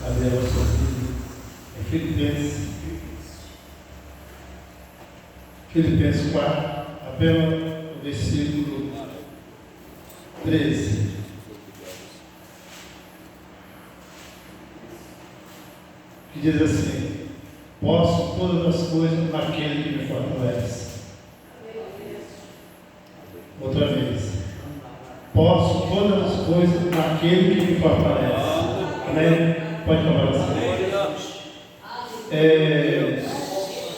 a ver a sua vida. É Filipenses 4, apenas o versículo 13. Que diz assim: posso todas as coisas naquele que me fortalece. Outra vez. Posso todas as coisas naquele que me fortalece. Amém? Pode falar assim.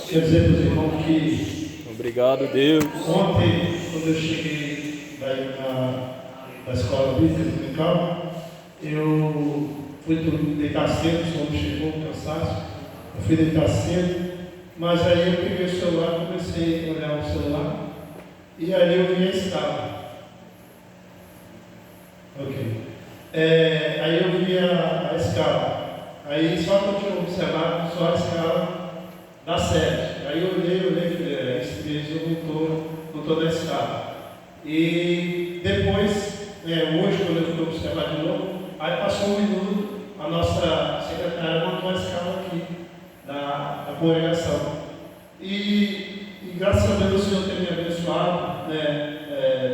Quero dizer para os irmãos que obrigado, Deus. Ontem, quando eu cheguei da escola bíblica dominical, eu fui deitar cedo, o sono chegou, cansaço. Eu fui deitar cedo, mas aí eu peguei o celular, comecei a olhar o celular e aí eu vi a escala. Ok. Aí eu vi a escala. Aí só que eu tinha observado só a escala da sede. Aí eu olhei e falei, esse mês eu não estou na escala. E depois, hoje, quando eu fui observar de novo, aí passou um minuto, a nossa secretária montou a escala aqui da congregação. E graças a Deus o Senhor tem me abençoado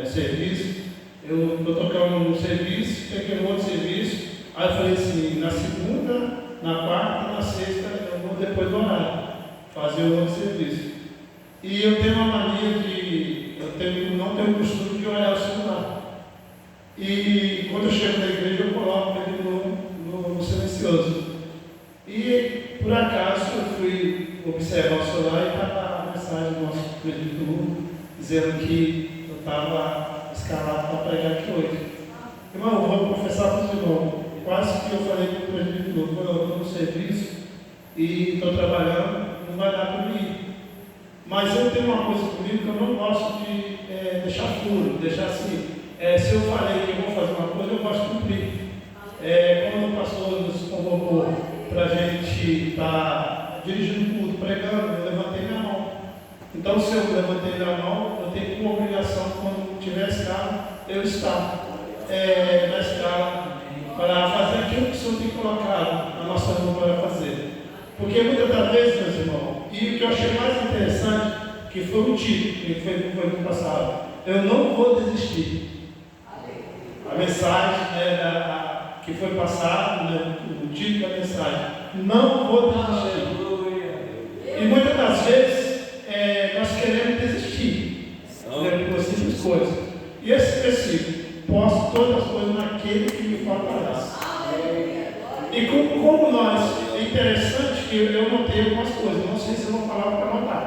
no serviço. Eu estou tocando no serviço, peguei um outro serviço. Aí eu falei assim, na segunda, na quarta, na sexta, eu vou depois do horário fazer o outro serviço. E eu tenho uma mania de, não tenho o costume de olhar o celular. E quando eu chego na igreja, eu coloco ele no silencioso. E por acaso eu fui observar o celular e estava a mensagem do nosso presbítero dizendo que eu estava escalado para pregar aqui hoje. Irmão, eu vou confessar para os irmãos, quase que eu falei para o presbítero, eu estou no serviço e estou trabalhando, não vai dar para mim. Mas eu tenho uma coisa comigo que eu não gosto de deixar furo, deixar assim. Se eu falei que eu vou fazer uma coisa, eu gosto de cumprir. Quando o pastor nos convocou para a gente estar dirigindo o culto, pregando, eu levantei minha mão. Então, se eu levantei minha mão, eu tenho uma obrigação, quando tiver escala, eu estar na escala para fazer aquilo que o Senhor tem colocado na nossa mão para fazer. Porque muitas das vezes, meus irmãos, e o que eu achei mais interessante, que foi o título, que foi no passado, eu não vou desistir. A mensagem que foi passada, o título da mensagem, não vou desistir. E muitas das vezes, nós queremos desistir de simples coisas. E esse versículo, posso todas as coisas naquele que me fortalece. E como nós, é interessante que eu notei algumas coisas, não sei se eu vou falar para anotar,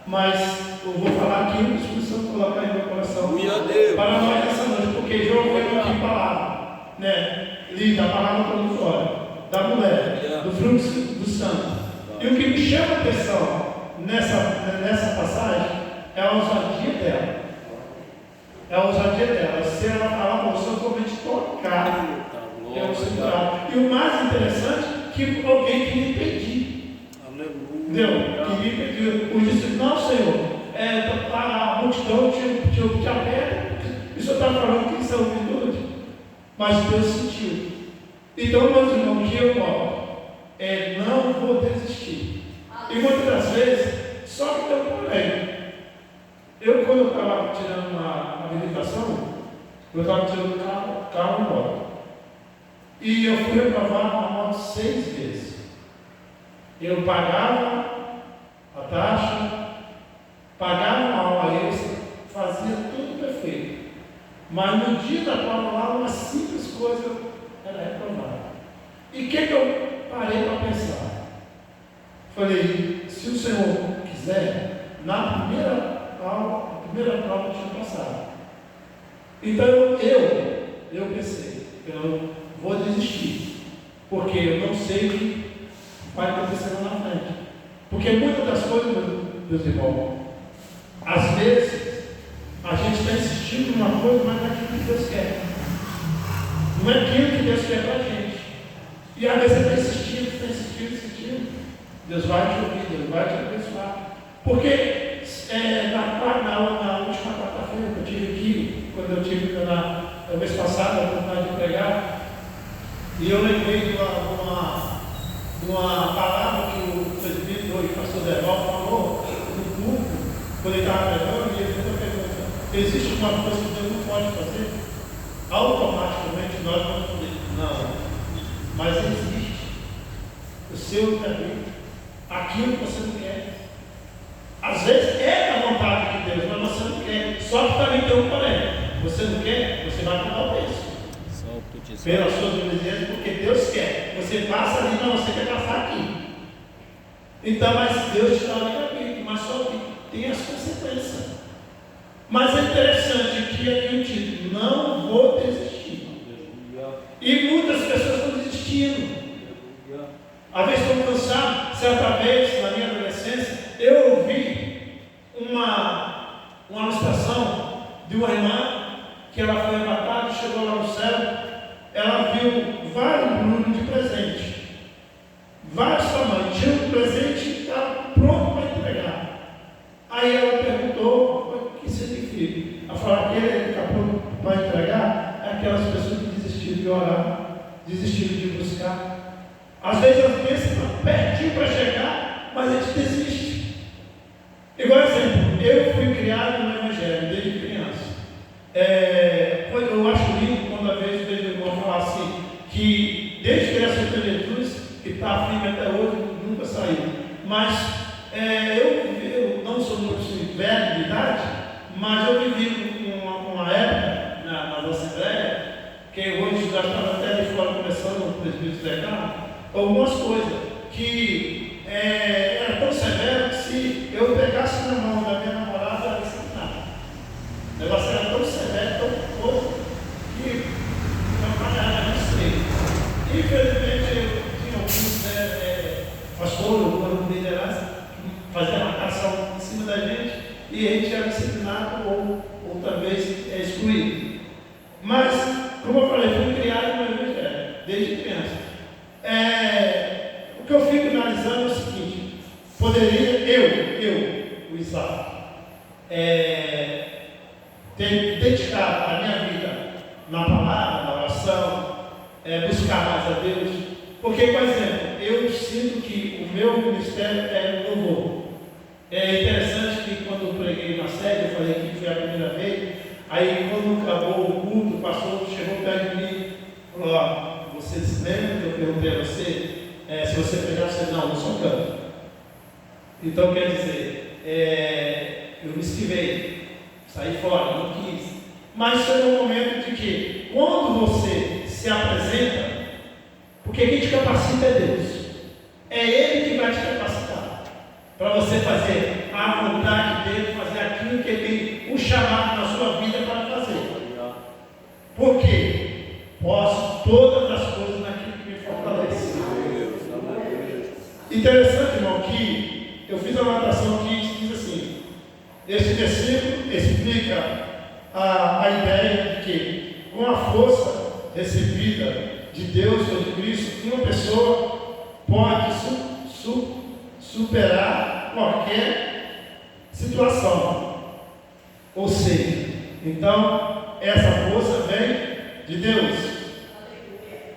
mas eu vou falar aqui, o Espírito Santo colocar em meu coração para nós nessa noite, porque já ouviu aqui palavra, Lida, a palavra para fora, da mulher, do fruto do sangue. E o que me chama a atenção nessa passagem é a ousadia dela. É a ousadia dela. Se ela falar, se eu somente tocar, eu vou segurar. E o mais interessante, que alguém queria impedir. Entendeu? Queria impedir. Os discípulos, não, Senhor, a multidão te aperta, e o Senhor está falando que isso é humilde. Mas Deus sentiu. Então, meus irmãos, o que eu coloco? Não vou desistir. E muitas das vezes, só que tem um problema. Quando eu estava tirando uma habilitação, eu estava tirando o carro e moto. E eu fui reprovar a moto 6 vezes. Eu pagava a taxa, pagava uma aula extra, fazia tudo perfeito. Mas no dia da prova lá, uma simples coisa era reprovada. E o que eu parei para pensar? Falei, se o Senhor quiser, na primeira aula, a primeira prova eu tinha passado. Então eu pensei, eu não vou desistir, porque eu não sei o que vai acontecer lá na frente. Porque muitas das coisas, meus irmãos, às vezes a gente está insistindo numa coisa, mas não é aquilo que Deus quer. Não é aquilo que Deus quer para a gente. E às vezes você está insistindo. Deus vai te ouvir, Deus vai te abençoar. Porque na última quarta-feira que eu tive aqui, quando eu tive no mês passado a oportunidade de pregar, e eu lembrei de Existe uma coisa que Deus não pode fazer? Automaticamente nós vamos poder. Não. Mas existe o seu livre-arbítrio. Aquilo que você não quer. Às vezes é a vontade de Deus, mas você não quer. Só que também tem um porém. Você não quer, você vai pagar o preço. Pelas suas obediências, porque Deus quer. Você passa ali, não, você quer passar aqui. Então, mas Deus te dá o livre-arbítrio, mas só que tem as consequências. Mas é interessante que aqui o título, não vou desistir. E muitas pessoas estão desistindo. Às vezes estão cansados. Certa vez, na minha adolescência, eu ouvi uma ilustração de uma irmã que ela foi arrebatada, chegou lá no céu, ela viu vários embrulhos de presente. Vários tamanhos. Tinha um presente e estava pronto para entregar. Aí ela perguntou, o que significa? Ela falou, aquele que está pronto para entregar é aquelas pessoas que desistiram de orar, desistiram de buscar. Às vezes elas pensam pertinho para chegar, mas a gente desiste. Igual exemplo, eu fui criado no Evangelho desde criança. Eu acho lindo quando às vezes vejo o irmão falar assim, que desde que ele aceitou Jesus, que está firme até hoje, nunca saiu. Mas eu não sou muito velho de idade, mas eu vivi uma época na Assembleia, que hoje já estava até de fora começando o presbítero decano, algumas coisas que era tão severo que se eu pegasse na mão da minha namorada, ela ia nada. O negócio era tão severo, tão pouco, que eu pagava estreito. Infelizmente, eu tinha alguns pastores, alguma liderança, que faziam marcação em cima da gente e a gente era disciplinado ou talvez excluído. Mas, como eu falei, fui criado no Evangelho, desde criança. O que eu fico analisando é o seguinte: poderia eu, o Isaac, ter dedicado a minha vida na palavra, na oração, buscar mais a Deus, porque, por exemplo, eu sinto que o meu ministério é louvor. É interessante que quando eu preguei na sede, eu falei que foi a primeira vez, aí quando acabou o culto, o pastor chegou perto de mim e falou, ó, você se lembra que eu perguntei a você, se você pregar, você não só canto. Então quer dizer, eu me esquivei, saí fora, não quis. Mas foi um momento de que, quando você se apresenta, porque quem te capacita é Deus, é Ele que vai te capacitar para você fazer a vontade dele, fazer aquilo que Ele tem o chamado na sua vida para fazer. Porque posso todas as coisas naquilo que me fortalece. Interessante, irmão, que eu fiz uma anotação que diz assim: esse versículo explica a ideia de que, com a força recebida de Deus ou de Cristo, uma pessoa pode superar qualquer situação. Ou seja, então, essa força vem de Deus.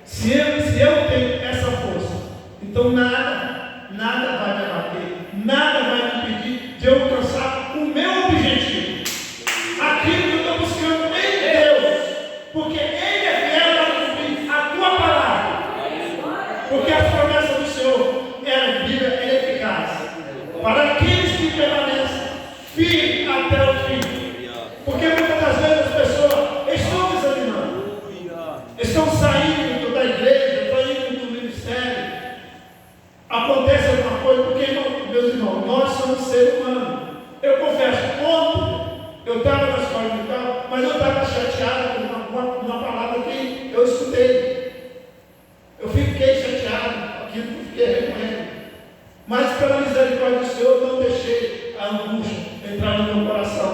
Se eu tenho essa força, então nada vai me abater, nada vai me impedir de eu alcançar o meu objetivo, aquilo que eu estou buscando em Deus, porque Ele é fiel para cumprir a tua palavra, porque as promessas do Senhor é vida, é eficaz para aqueles que permanecem firmes até o fim. Porque muitas das vezes as pessoas estão desanimando, estão saindo da igreja, saindo do ministério. Acontece alguma coisa, porque, meus irmãos, nós somos seres humanos. Eu confesso, ontem eu estava na escola militar, mas eu estava chateado com uma palavra que eu escutei. Eu fiquei chateado, aquilo que eu fiquei recorrendo. Mas pela misericórdia do Senhor, eu não deixei a angústia entrar no meu coração.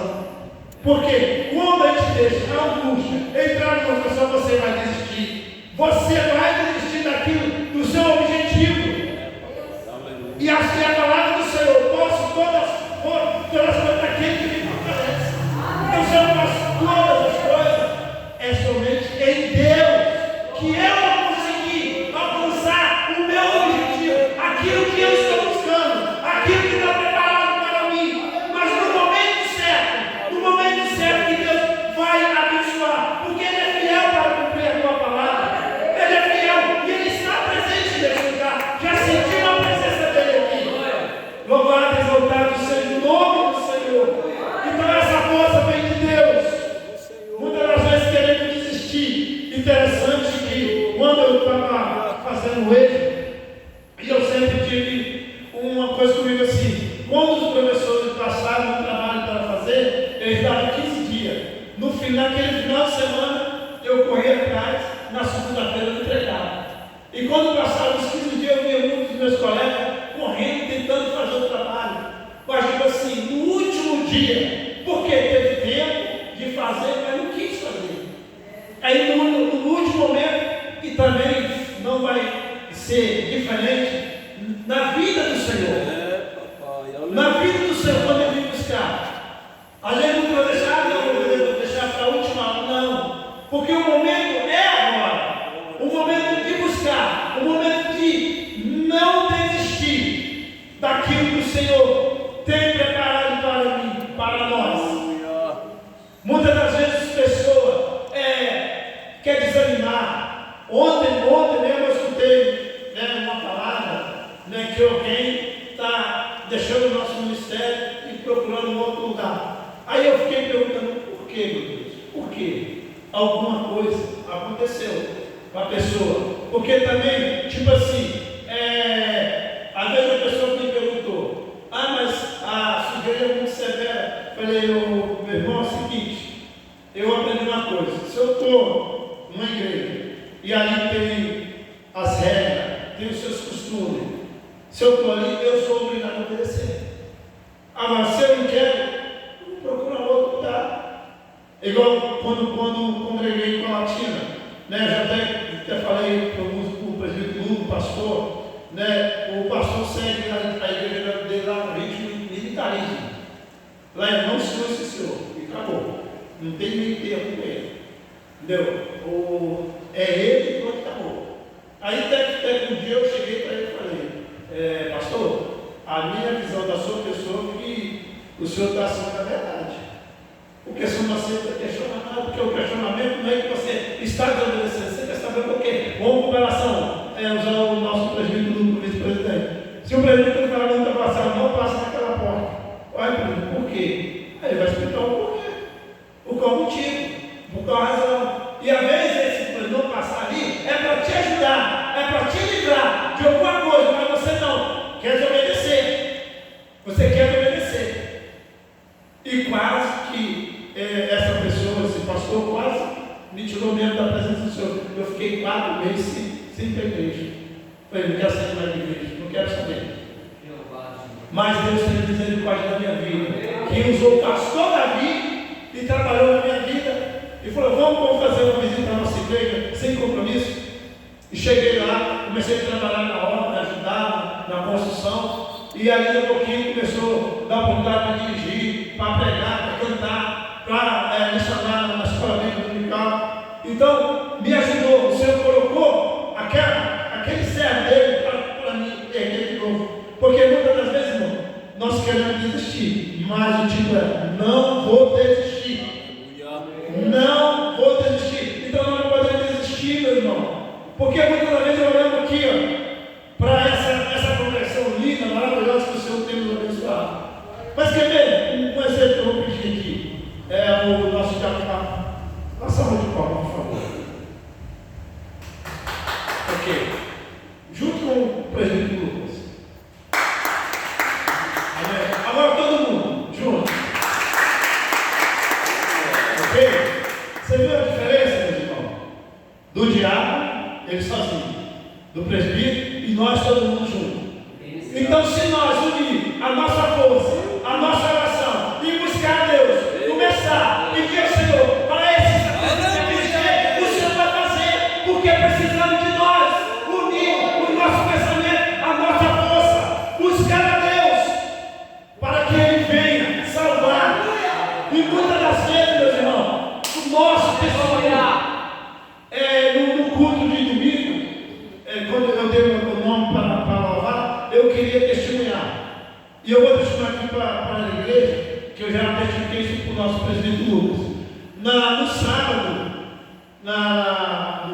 Porque quando a gente deixa a angústia entrar no meu coração, você vai desistir. Você vai desistir daquilo, do seu objetivo. E assim a palavra do Senhor, posso todas as coisas daquele que me fortalece. Então, se eu faço todas as coisas, é somente em Deus que eu vou conseguir alcançar o meu objetivo, aquilo que eu estou buscando, aquilo que está preparado para mim. Mas no momento certo que diferente na vida do Senhor. Na vida do Senhor, quando ele vem buscar. A gente não vai deixar, vou deixar para a última hora, não. Porque o momento é agora. O momento de buscar, o momento de não desistir daquilo que o Senhor tem preparado para mim, para nós. Muitas das vezes as pessoas querem desanimar. Ontem mesmo eu escutei uma palavra que alguém está deixando o nosso ministério e procurando um outro lugar. Aí eu fiquei perguntando, por quê, meu Deus? Por quê? Alguma coisa aconteceu com a pessoa. Porque também, tipo assim, às vezes a pessoa me perguntou, mas a sujeira é muito severa. Falei, meu irmão, é o seguinte, eu aprendi uma coisa, se eu estou numa igreja e ali tem as regras, tem os seus costumes, se eu estou ali, eu sou obrigado a obedecer. Agora, se eu não quero, eu procuro outro lugar. Igual quando congreguei com a Latina, já até falei para o presbítero, o pastor, o pastor segue a igreja dele lá no ritmo de militarismo. Lá é não senhor, esse senhor, e acabou. Não tem meio termo com ele. Entendeu? É ele e pronto, acabou. Aí até que um dia eu cheguei para ele e falei, pastor, a minha visão da sua pessoa é que o senhor está acima da verdade. Porque se não aceita questionar nada, porque o questionamento não é que você está desobedecendo, você quer saber por quê. Vamos com relação, usar o nosso presbítero do vice-presidente. Se o presbítero falar que não está passando, não passa naquela porta. Olha, por quê? Aí ele vai explicar o porquê. O qual motivo, por qual razão. E às vezes esse não passar ali é para te ajudar, é para te livrar de alguma coisa, mas você não quer desobedecer. Você quer obedecer. E quase que essa pessoa, esse pastor, quase me tirou mesmo da presença do Senhor. Eu fiquei 4 meses sem ir para a igreja. Falei, não quero sair mais da igreja, não quero saber. Mas Deus tem misericórdia da minha vida, que usou o pastor Davi e trabalhou na minha vida e falou, vamos fazer uma visita à nossa igreja sem compromisso. E cheguei lá, comecei a trabalhar na obra, ajudar na construção, e ali a pouquinho começou a dar vontade para dirigir, para pregar, para cantar, para lecionar na escola bíblica dominical. Então me ajudou. O Senhor colocou aquele servo dele para mim erguer de novo. Porque muitas das vezes, irmão, nós queremos desistir, mas o tipo não vou desistir. Não vou desistir. Então nós não podemos desistir, meu irmão. Porque muitas das vezes olhamos aqui, para essa progressão linda, maravilhosa que o Senhor tem nos abençoado. Mas quer ver? Um exemplo que eu vou pedir aqui. O nosso diácono. Uma salva de palmas, por favor. Ok. Junto com o presbítero Lucas. Agora todo mundo, junto. Ok? Você viu a diferença, meus irmãos? Do diácono, ele sozinho. Do presbítero e nós todo mundo junto. Então, se nós unir a nossa força, a nossa oração e buscar Deus, começar e pedir ao Senhor para esse sacrifício, o Senhor vai fazer, porque precisamos de nós unir o nosso pensamento, a nossa força, buscar a Deus para que Ele venha salvar. E muitas das vezes, meus irmãos, o nosso testemunho no culto de domingo, quando eu dei o nome para louvar, eu queria testemunhar. E eu vou testemunhar aqui para a igreja, que eu já testifiquei isso para o nosso presbítero Lucas. No sábado, na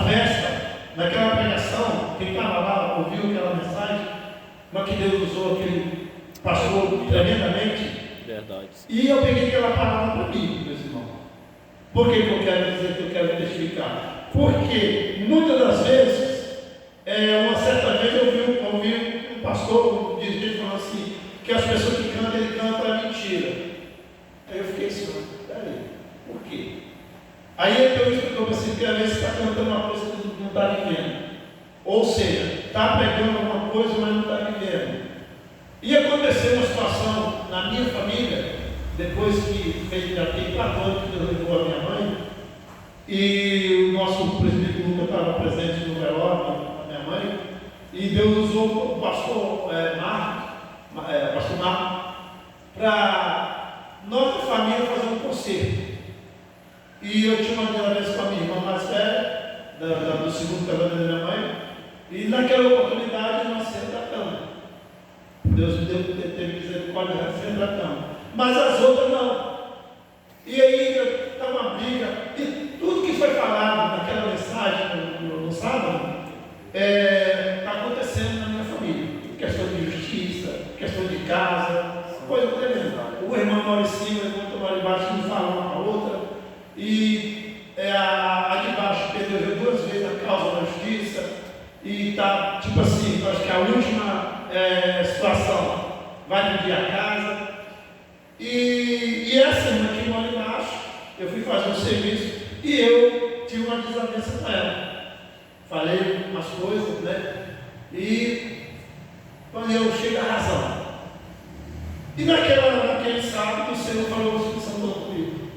festa, naquela pregação, quem estava lá ouviu aquela mensagem, mas que Deus usou aquele pastor tremendamente. Verdade. E eu peguei aquela palavra para mim, meus irmãos. Por que eu quero dizer que eu quero testificar? Porque muitas das vezes, uma certa vez eu ouvi um pastor, um dirigente falando assim, que as pessoas que cantam, ele canta a mentira. Aí eu fiquei assim, peraí, por quê? Aí ele explicou para assim, que às vezes está cantando uma coisa que não está vivendo. Ou seja, está pregando alguma coisa, mas não está vivendo. E aconteceu uma situação na minha família, depois que fez já tem 4 anos que Deus levou a minha mãe, e o nosso presbítero Lucas estava presente no velório da minha mãe, E Deus usou o pastor Marco, para nossa família fazer um concerto. E eu tinha uma vez com a minha irmã mais velha, do segundo casamento da minha mãe, e naquela oportunidade nós saímos da cama. Deus teve misericórdia de sair da cama. Mas as outras não. E aí está uma briga. E tudo que foi falado naquela mensagem no sábado está acontecendo na minha família. Questão de justiça, questão de casa, coisa tremenda. O irmão mora em cima, o irmão mora embaixo, não fala uma com a outra. E a de baixo perdeu 2 vezes a causa da justiça. E está, tipo assim, acho que a última situação vai pedir a casa. E essa irmã que mora embaixo, eu fui fazer um serviço e eu tive uma desavença com ela. Falei umas coisas, né? E quando eu chego à razão. E naquele sábado o Senhor falou o Espírito Santo comigo.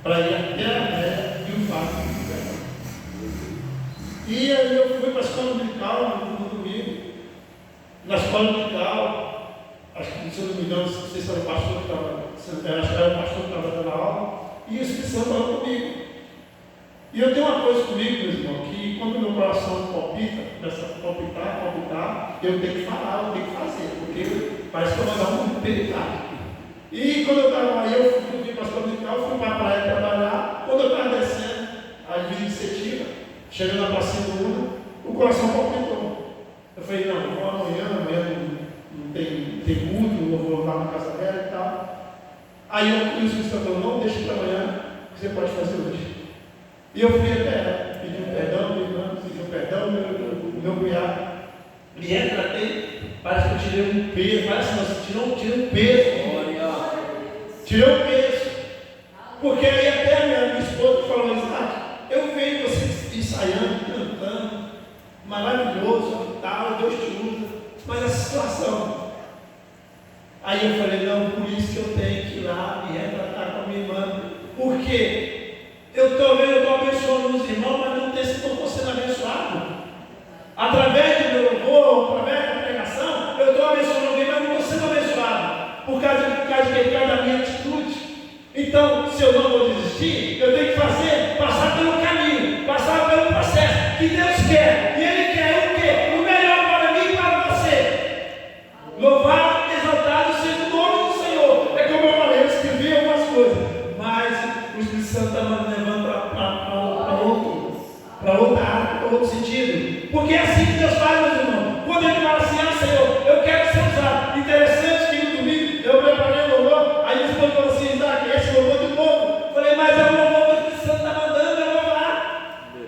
Para ir até a terra e o fato. E aí eu fui para a escola dominical no domingo. Na escola dominical, acho que se eu não me engano, não sei se era o pastor que estava, acho que era o pastor que estava dando aula, e o Espírito Santo falou comigo. E eu tenho uma coisa comigo, meu irmão, que quando meu coração palpita, começa a palpitar, eu tenho que falar, eu tenho que fazer, porque parece que eu vou dar um peritário. E quando eu estava aí, eu fui para a escola dominical, fui para a praia trabalhar. Quando eu estava descendo a divisa de Cetiva, chegando na pracinha do mundo, o coração palpitou. Eu falei, não, vou amanhã não tem muito, eu vou lá na casa dela e tal. Aí o Espírito Santo falou, não deixa para amanhã, que você pode fazer hoje. E eu fui até ela, pedi um perdão, minha irmã pediu perdão, o meu cunhado. Me retratei, parece que eu tirei um peso, parece que nós tirei um peso. Tirei um peso. Porque aí até a minha esposa falou, eu vejo você ensaiando, cantando, maravilhoso e tal, Deus te usa, mas a situação. Aí eu falei, não, por isso que eu tenho que ir lá me retratar com a minha irmã, porque eu estou abençoando os irmãos, mas não estou sendo abençoado. Através do meu louvor, através da pregação, eu estou abençoando alguém, mas não estou sendo abençoado, por causa da minha atitude. Então, se eu não vou desistir, eu tenho que passar pelo caminho, passar pelo processo que Deus quer. E Ele quer o quê? O melhor para mim e para você. Louvado, exaltado seja o nome do Senhor. É como eu falei, eu escrevi algumas coisas, mas o Espírito Santo está me levando para outra área, para outro sentido. Porque é assim que Deus faz, meus irmãos. Quando Ele fala assim, Senhor, eu quero ser usado. Interessante que no domingo eu preparei o louvor, aí o Espírito falou assim, esse louvor do povo. Falei, mas é o louvor que o Espírito Santo está mandando eu louvar.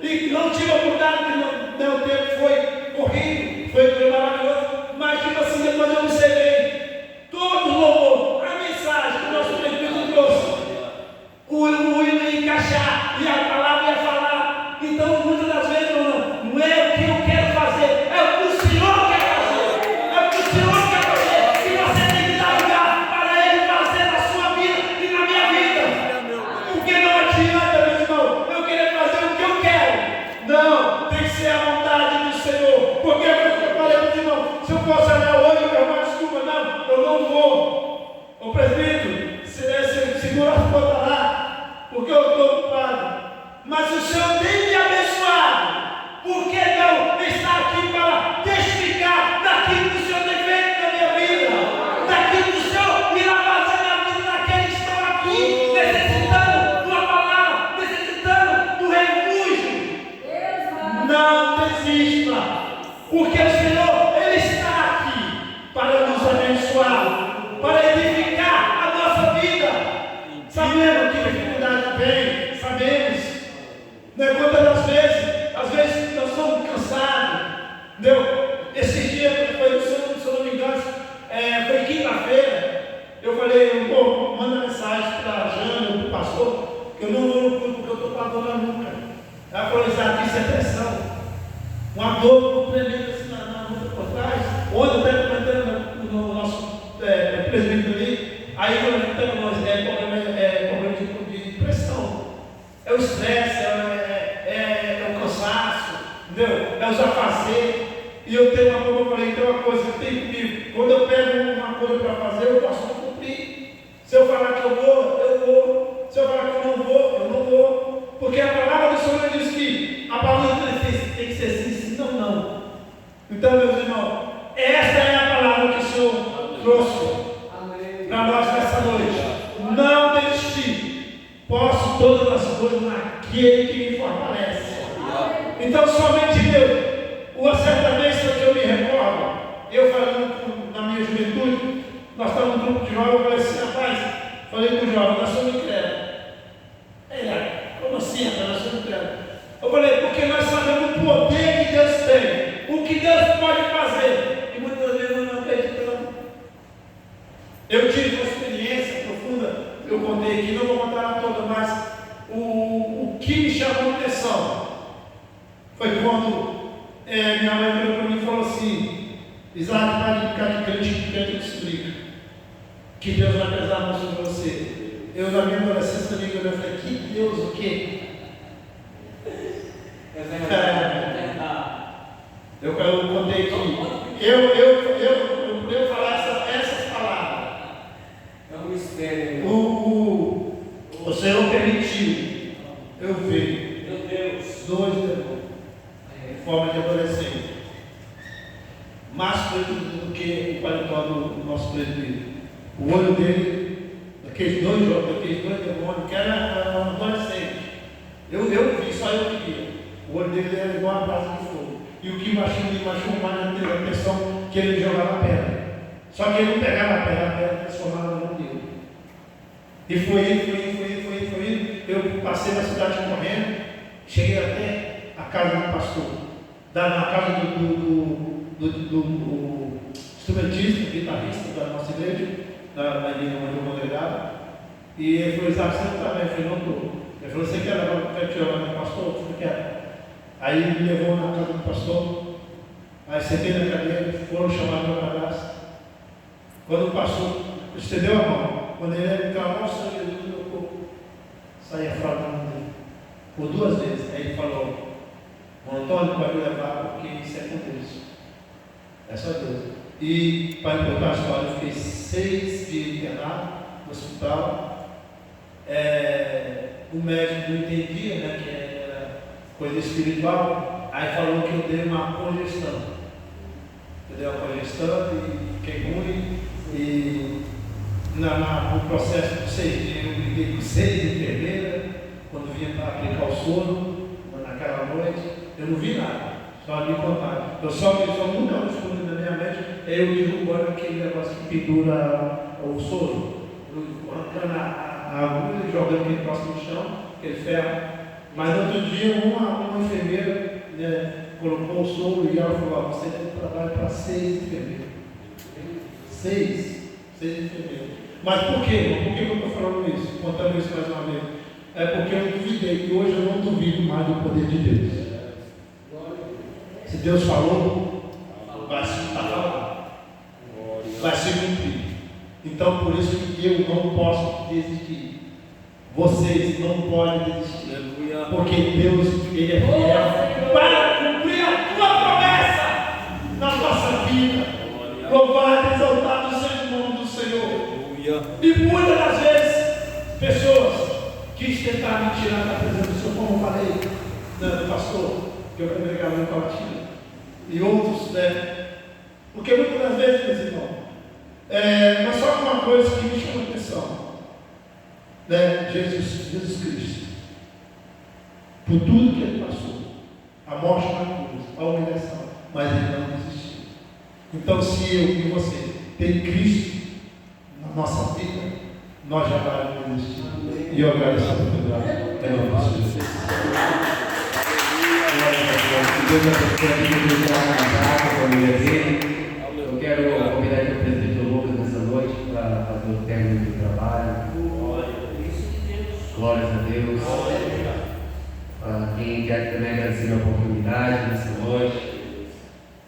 E não tive a oportunidade, porque o tempo foi corrido, foi maravilhoso. Mas tipo assim, depois eu observei todo o louvor, a mensagem que o nosso prefeito trouxe, o hino ia encaixar, e a palavra ia falar. Então, muitas das vezes, não é o que eu quero fazer, é o que o Senhor quer fazer. É o que o Senhor quer fazer. E você tem que dar lugar para Ele fazer na sua vida e na minha vida. Porque não adianta, meu irmão, eu querer fazer o que eu quero. Não, tem que ser a vontade do Senhor. Porque eu falei para os irmãos, se eu posso olhar hoje, eu vou, desculpa, não, eu não vou. O presbítero, segura as pontas lá, porque eu estou ocupado. Mas o Senhor tem me abençoado. Por que não está aqui para testificar daquilo que o Senhor tem feito na minha vida? Daquilo que o Senhor irá fazer na vida daqueles que estão aqui, necessitando de uma palavra, necessitando do refúgio. Não desista, porque o Senhor, Ele está aqui para nos abençoar, para edificar a nossa vida. Sabemos que dificuldade vem, sabemos. Quantas das vezes, às vezes nós estamos cansados. Esses dias, se eu não me engano, foi quinta-feira. Eu falei, manda mensagem para a Jana, para o pastor, que eu não vou no culto porque eu estou com a dor na nuca. Ela falou, isso é pressão. Uma dor tremenda assim na E eu tenho uma coisa, eu falei, tem uma coisa que tem comigo. Quando eu pego uma coisa para fazer, eu posso não cumprir. Se eu falar que eu vou. Se eu falar que eu não vou. Porque a palavra do Senhor diz que a palavra tem que ser sim, sim, não, não. Então, meus irmãos, essa é a palavra que o Senhor trouxe para nós nessa noite. Não desistir. Posso todas as coisas naquele que me fortalece. Então, somente Deus. Uma certa vez que eu me recordo, eu falando na minha juventude, nós estávamos num grupo de jovens, eu falei assim, rapaz, falei com o jovem, nós somos incrédulos. Como assim, rapaz, nós somos incrédulos? Eu falei, porque nós sabemos o poder que Deus tem, o que Deus pode fazer, e muitas vezes nós não acreditamos. Eu tive uma experiência profunda, eu contei aqui, não vou contar ela toda, mas o que me chamou a atenção foi quando minha mãe virou para mim e falou assim, Isaac, para de ficar de crente, que eu te explico, que Deus vai pesar a mão sobre você. Eu na minha adolescência eu falei, que Deus o quê? Eu contei que eu falar essas palavras. É um mistério. O Senhor permitiu eu ver Meu Deus. 2 demônios em forma de adolescente, mais preto do que o paletó do nosso presbítero. O olho dele, daqueles dois demônios, que era um adolescente. Eu vi, só eu via. O olho dele era igual a brasa de fogo. E o que me machucou mais na atenção que ele me jogava a pedra. Só que ele não pegava a pedra transformava na mão dele. E foi indo. Eu passei na cidade correndo, cheguei até a casa do pastor, na casa do instrumentista, guitarrista da nossa igreja, na igreja onde eu congregava. E ele falou, Isaac, você não está bem? Eu falei, não estou. Ele falou, você quer te levar no pastor? Eu falei, quero. Aí ele me levou na casa do pastor, aí sentei na cadeira, foram chamar meu padrasto. Quando o pastor estendeu a mão, quando ele clamou o Senhor Jesus no meu corpo, saía a fralda da mão dele. Por 2 vezes. Aí ele falou, o Antônio pode levar, porque isso é com Deus. É só Deus. E para encurtar a história, eu fiquei 6 dias internado no hospital. O médico não entendia, né, que era coisa espiritual. Aí falou que eu dei uma congestão. Eu dei uma congestão e fiquei ruim. E no processo de 6 dias eu briguei com 6 enfermeiras. Quando vinha para aplicar o soro, naquela noite, eu não vi nada. Só me contaram. Eu só nunca escondi na minha mente, eu derrubando aquele negócio que pendura o soro, arrancando a agulha e jogando aquele troço no chão, aquele ferro. Mas no outro dia, uma enfermeira, né, colocou o soro e ela falou, você tem trabalho para 6 enfermeiras. 6 enfermeiras. Mas por quê? Por que eu estou falando isso? Contando isso mais uma vez. É porque eu duvidei, e hoje eu não duvido mais do poder de Deus. Se Deus falou, vai se falar, vai se cumprir. Então, por isso que eu não posso desistir. Vocês não podem desistir. Porque Deus, Ele é fiel para cumprir a tua promessa na nossa vida. Louvado e exaltado seja o nome do Senhor. E muitas das vezes, pessoas quis tentar me tirar da presença do Senhor, como eu falei, do pastor, que eu congregava em Colatina, e outros, né? Porque muitas das vezes, meus irmãos, mas só uma coisa que me chama a atenção, né? Jesus Cristo, por tudo que ele passou, a morte na cruz, a humilhação, mas ele não desistiu. Então, se eu e você tem Cristo na nossa vida, nós já vamos desistir. E eu agradeço a oportunidade. Em nome de Jesus. Deus abençoe a família dele. Eu quero convidar aqui o presbítero Lucas nessa noite para fazer o término do trabalho. Glórias a Deus. Quem quer também agradecer a oportunidade nessa noite.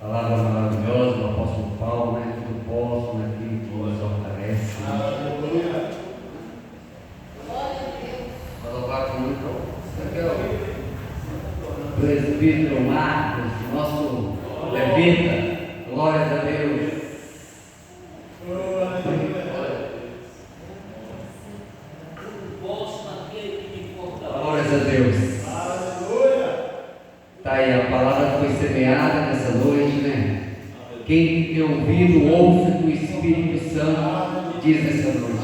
Palavra maravilhosa do apóstolo Paulo, né? Tudo posso naquele que nos fortalece. Vou louvar com muito. Presbítero Marcos, nosso Evita. Glórias a Deus. Glórias a Deus. Aleluia. Tá aí, a palavra foi semeada nessa noite, né? Quem tem ouvido, ouça o que o Espírito Santo diz nessa noite.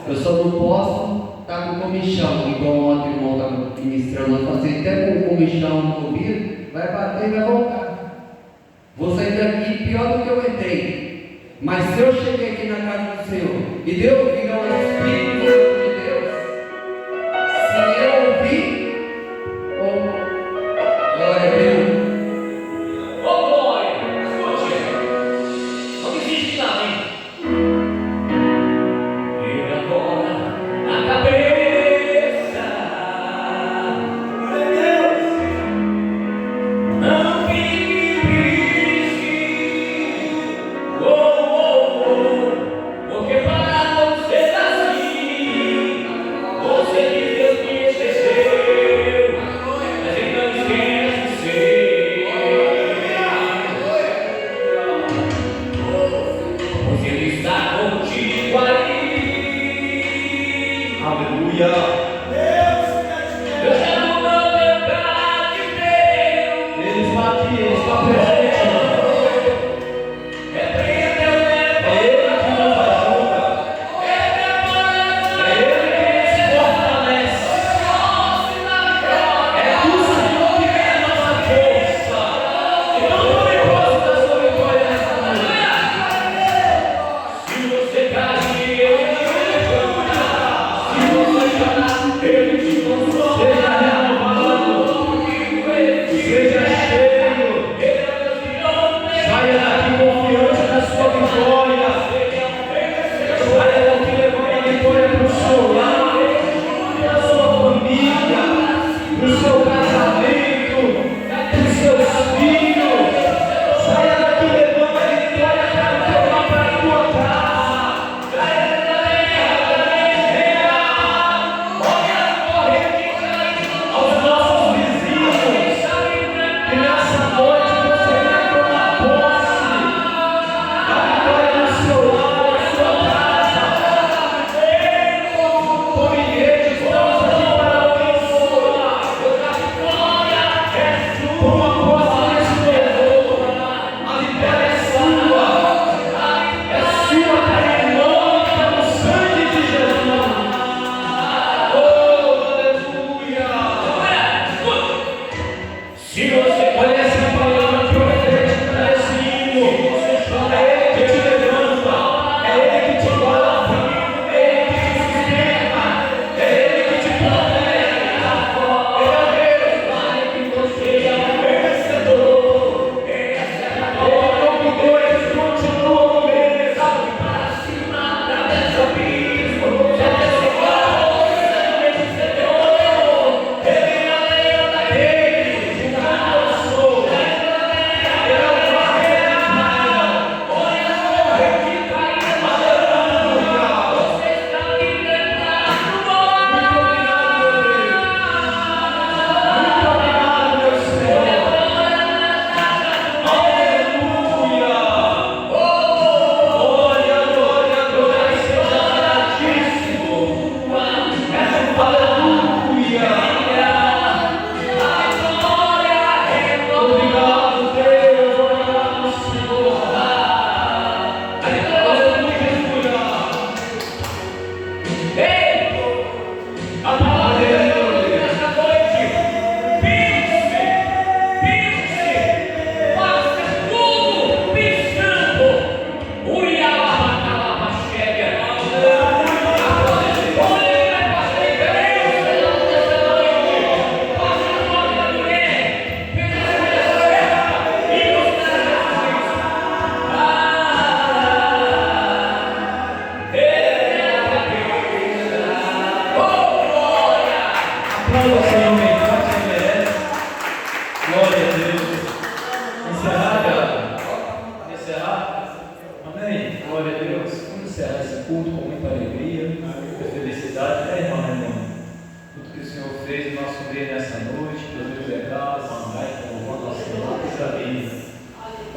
Eu só não posso estar com comichão, igual ontem o irmão estava ministrando. Eu falei, até com o comichão no ouvido, vai bater e vai voltar. Vou sair daqui pior do que eu entrei. Mas se eu cheguei aqui na casa do Senhor e Deus virou o Espírito Santo de Deus, se eu ouvir, glória a Deus. Ô glória! Escute! Não desiste não, hein? E agora a cabeça. Glória a Deus. Não fique triste. Oh, oh, oh. Porque para não ser assim,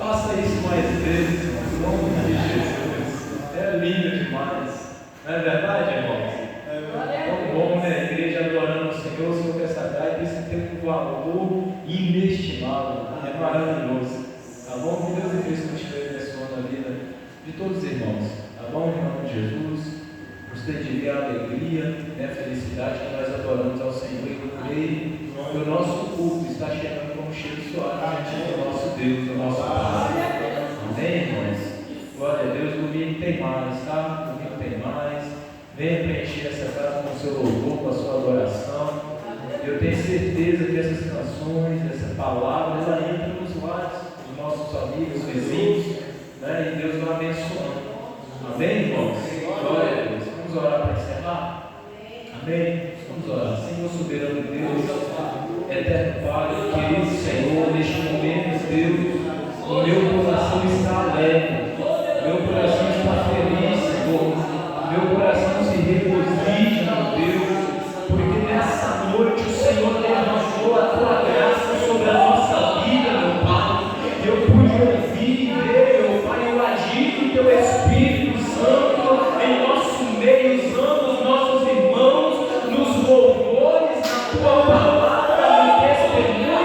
Faça isso mais vezes, irmãos, em nome de Jesus. É lindo demais. Não é verdade, irmãos? É tão bom, né? A igreja adorando o Senhor sobre essa gaita, isso tem um valor inestimável. É maravilhoso. Tá bom? Que Deus e Cristo continue abençoando a vida de todos os irmãos. Tá bom? Em nome de Jesus. Você de ver a alegria, né, a felicidade que nós adoramos ao Senhor. E eu creio que o nosso culto está chegando como um cheiro suave do nosso Deus, do nosso Pai. Amém, irmãos? Glória a Deus. Domingo tem mais, tá? Domingo tem mais. Venha preencher essa casa com o seu louvor, com a sua adoração. Eu tenho certeza que essas canções, essa palavra, ela entra nos lares dos nossos amigos, vizinhos, né? E Deus vai abençoando. Amém, irmãos? Glória a Deus. Vamos orar para encerrar? Amém? Vamos orar. Senhor soberano Deus, eterno Pai, querido Senhor, neste momento, Deus, o meu coração está alegre, meu coração está feliz, Senhor, meu coração se regozija, meu Deus, porque nessa noite o Senhor derramou a tua graça sobre a nossa vida, meu Pai. Eu pude ouvir e ver, meu Pai, o agir do teu Espírito Santo em nosso meio, usando os nossos irmãos nos louvores, na tua palavra, no testemunho.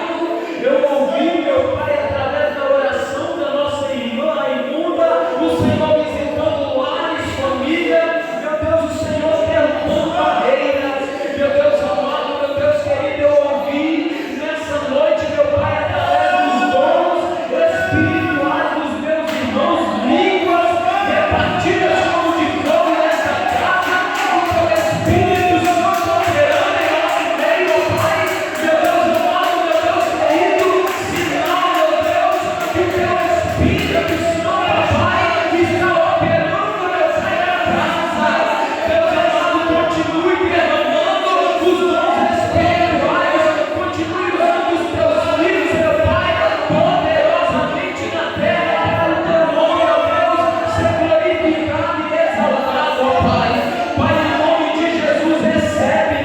Eu ouvi, meu Pai, através da oração da nossa irmã Raimunda, o Senhor visitando lares, família, meu Deus, o Senhor derrubando barreiras, meu Deus amado, meu Deus querido, eu ouvi nessa noite, meu Pai, através dos dons espirituais dos meus irmãos, línguas repartidas como de fogo nessa casa, o teu Espírito Santo operando em nosso meio, meu Pai, meu Deus amado, meu Deus querido, sinal, meu Deus, que o teu Espírito Santo, Pai, está operando, meu Pai, na casa. Deus amado, continue derramando os dons espirituais, continue usando os teus filhos, meu Pai, poderosamente na terra, para o teu nome, meu Deus, ser glorificado e exaltado, ó Pai. Pai, em nome de Jesus, recebe,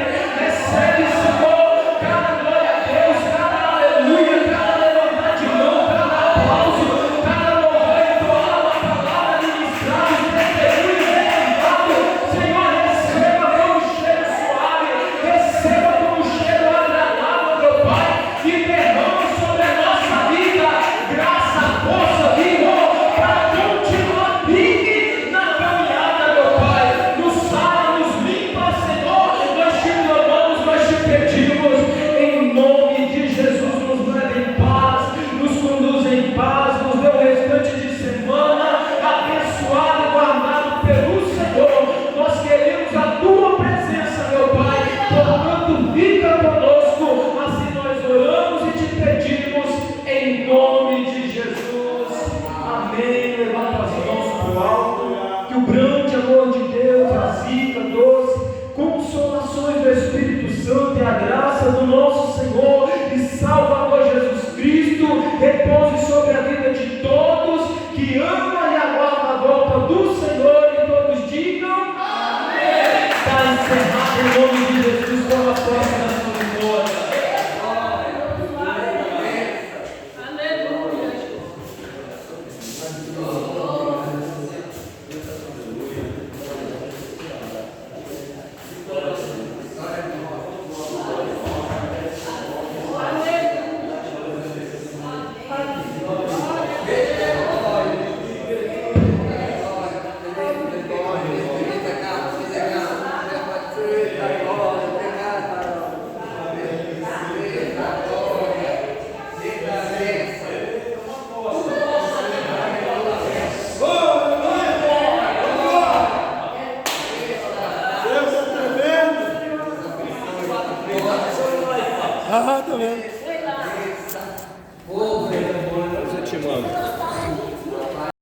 Senhor, cada glória a Deus, cada aleluia, cada levantar de mão, cada aplauso, cada louvor entoado, a palavra ministrada, os testemunhos levantados. Senhor, receba como cheiro suave, receba como cheiro agradável, meu Pai, e derrama sobre a nossa vida graça, força, vigor, para continuar firme na caminhada, meu Pai. Nos sara, nos limpa, Senhor, nós te clamamos, nós te pedimos, em nome de Jesus, nos leva em paz, nos conduz em paz, nos dê o restante de semana abençoado e guardado pelo Senhor. Nós queremos a tua presença, meu Pai, portanto fica conosco, assim nós oramos e te pedimos, em nome de Jesus. Amém. Levanta as mãos para o alto, que o grande amor de Deus, a zica doce, consolações do Espírito Santo e a graça do nosso Senhor e Salvador Jesus Cristo repouse sobre a vida de todos que amam e aguardam a volta do Senhor, e todos digam amém. Está encerrado em nome de Jesus, com a força da sua vitória. Ah, tá vendo? Deus te manda.